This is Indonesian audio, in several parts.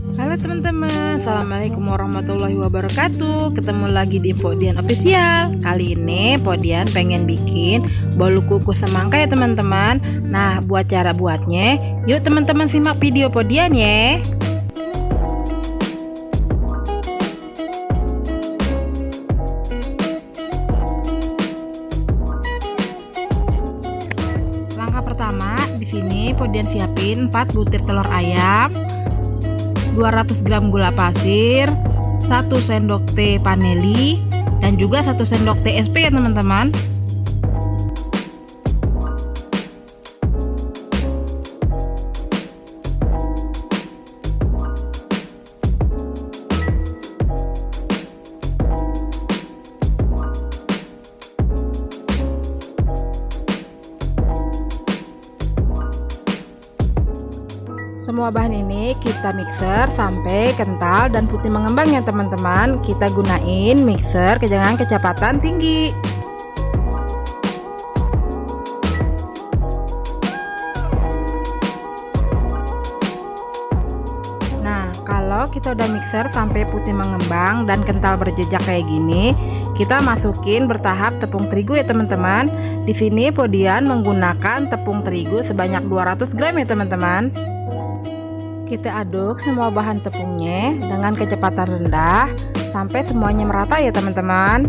Halo teman-teman, Assalamualaikum warahmatullahi wabarakatuh. Ketemu lagi di Podian Official. Kali ini Podian pengen bikin bolu kukus semangka ya teman-teman. Nah, buat cara buatnya, yuk teman-teman simak video Podian ya. Langkah pertama, di sini Podian siapin 4 butir telur ayam, 200 gram gula pasir, 1 sendok teh vanili, dan juga 1 sendok teh SP ya teman-teman. Semua bahan ini kita mixer sampai kental dan putih mengembang ya teman-teman. Kita gunain mixer dengan kecepatan tinggi. Nah, kalau kita udah mixer sampai putih mengembang dan kental berjejak kayak gini, kita masukin bertahap tepung terigu ya teman-teman. Di sini Podian menggunakan tepung terigu sebanyak 200 gram ya teman-teman. Kita aduk semua bahan tepungnya dengan kecepatan rendah sampai semuanya merata ya teman-teman.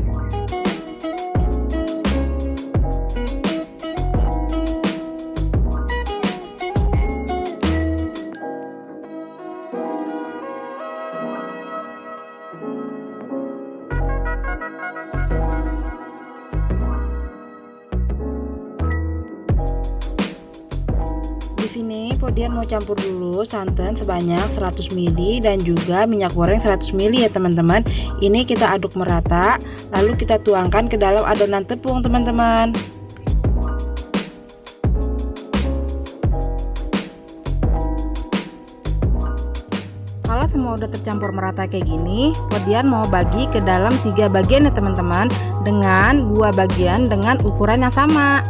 Di sini Podian mau campur dulu santan sebanyak 100 ml dan juga minyak goreng 100 ml ya teman-teman. Ini kita aduk merata, lalu kita tuangkan ke dalam adonan tepung teman-teman. Kalau semua udah tercampur merata kayak gini, Podian mau bagi ke dalam 3 bagian ya teman-teman, dengan 2 bagian dengan ukuran yang sama.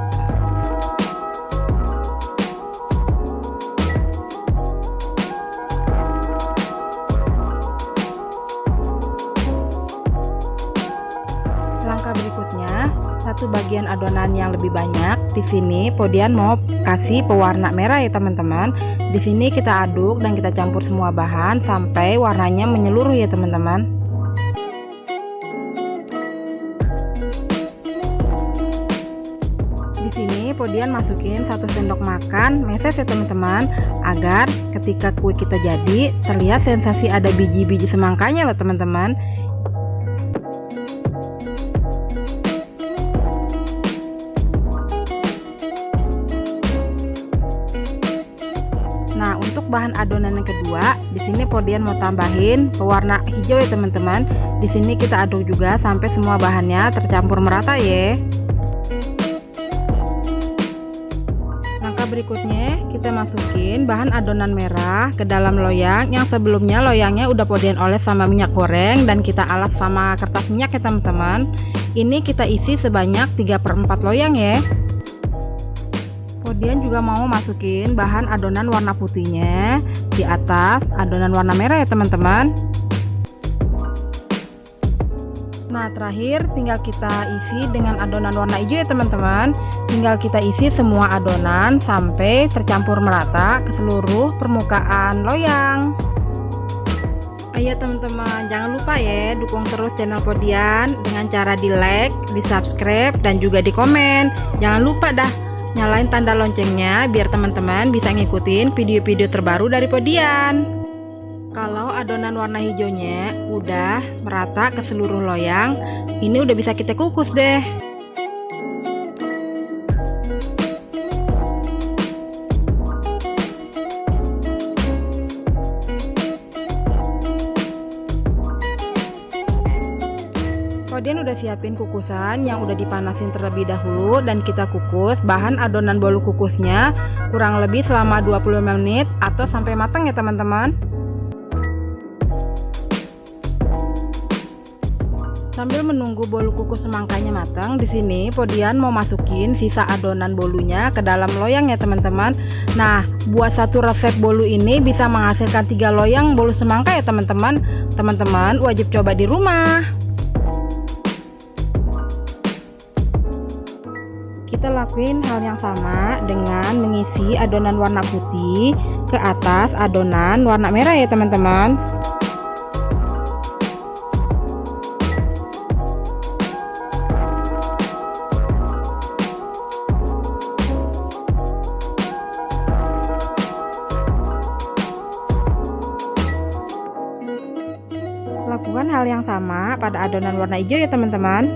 Langkah berikutnya, satu bagian adonan yang lebih banyak. Di sini Podian mau kasih pewarna merah ya teman-teman. Di sini kita aduk dan kita campur semua bahan sampai warnanya menyeluruh ya teman-teman. Di sini Podian masukin 1 sendok makan meses ya teman-teman, agar ketika kue kita jadi terlihat sensasi ada biji-biji semangkanya loh teman-teman. Nah, untuk bahan adonan yang kedua, di sini Podian mau tambahin pewarna hijau ya teman-teman. Di sini kita aduk juga sampai semua bahannya tercampur merata ya. Langkah berikutnya, kita masukin bahan adonan merah ke dalam loyang yang sebelumnya loyangnya udah Podian oles sama minyak goreng dan kita alas sama kertas minyak ya teman-teman. Ini kita isi sebanyak 3/4 loyang ya. Podian juga mau masukin bahan adonan warna putihnya di atas adonan warna merah ya teman-teman. Nah, terakhir tinggal kita isi dengan adonan warna hijau ya teman-teman. Tinggal kita isi semua adonan sampai tercampur merata ke seluruh permukaan loyang. Ayo teman-teman, jangan lupa ya dukung terus channel Podian dengan cara di like, di subscribe, dan juga di komen. Jangan lupa dah nyalain tanda loncengnya biar teman-teman bisa ngikutin video-video terbaru dari Podian. Kalau adonan warna hijaunya udah merata ke seluruh loyang, ini udah bisa kita kukus deh. Podian udah siapin kukusan yang udah dipanasin terlebih dahulu dan kita kukus bahan adonan bolu kukusnya kurang lebih selama 25 menit atau sampai matang ya teman-teman. Sambil menunggu bolu kukus semangkanya matang, di sini Podian mau masukin sisa adonan bolunya ke dalam loyang ya teman-teman. Nah, buat satu resep bolu ini bisa menghasilkan 3 loyang bolu semangka ya teman-teman. Teman-teman wajib coba di rumah. Kita lakuin hal yang sama dengan mengisi adonan warna putih ke atas adonan warna merah ya teman-teman. Lakukan hal yang sama pada adonan warna hijau ya teman-teman.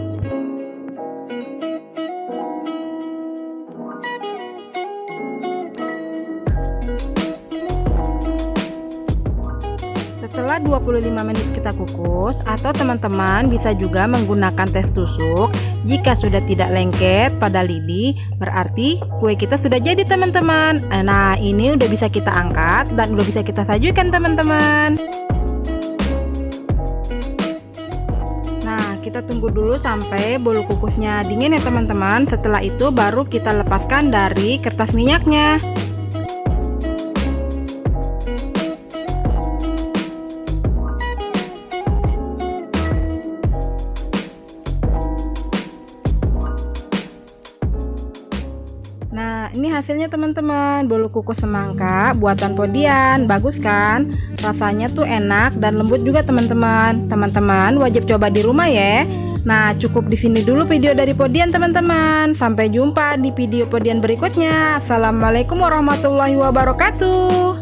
Setelah 25 menit kita kukus, atau teman-teman bisa juga menggunakan tes tusuk. Jika sudah tidak lengket pada lidi, berarti kue kita sudah jadi teman-teman. Nah, ini udah bisa kita angkat dan udah bisa kita sajikan teman-teman. Nah, kita tunggu dulu sampai bolu kukusnya dingin ya teman-teman. Setelah itu baru kita lepaskan dari kertas minyaknya. Nah, ini hasilnya teman-teman, bolu kukus semangka buatan Podian. Bagus kan? Rasanya tuh enak dan lembut juga teman-teman. Teman-teman wajib coba di rumah ya. Nah, cukup di sini dulu video dari Podian teman-teman. Sampai jumpa di video Podian berikutnya. Assalamualaikum warahmatullahi wabarakatuh.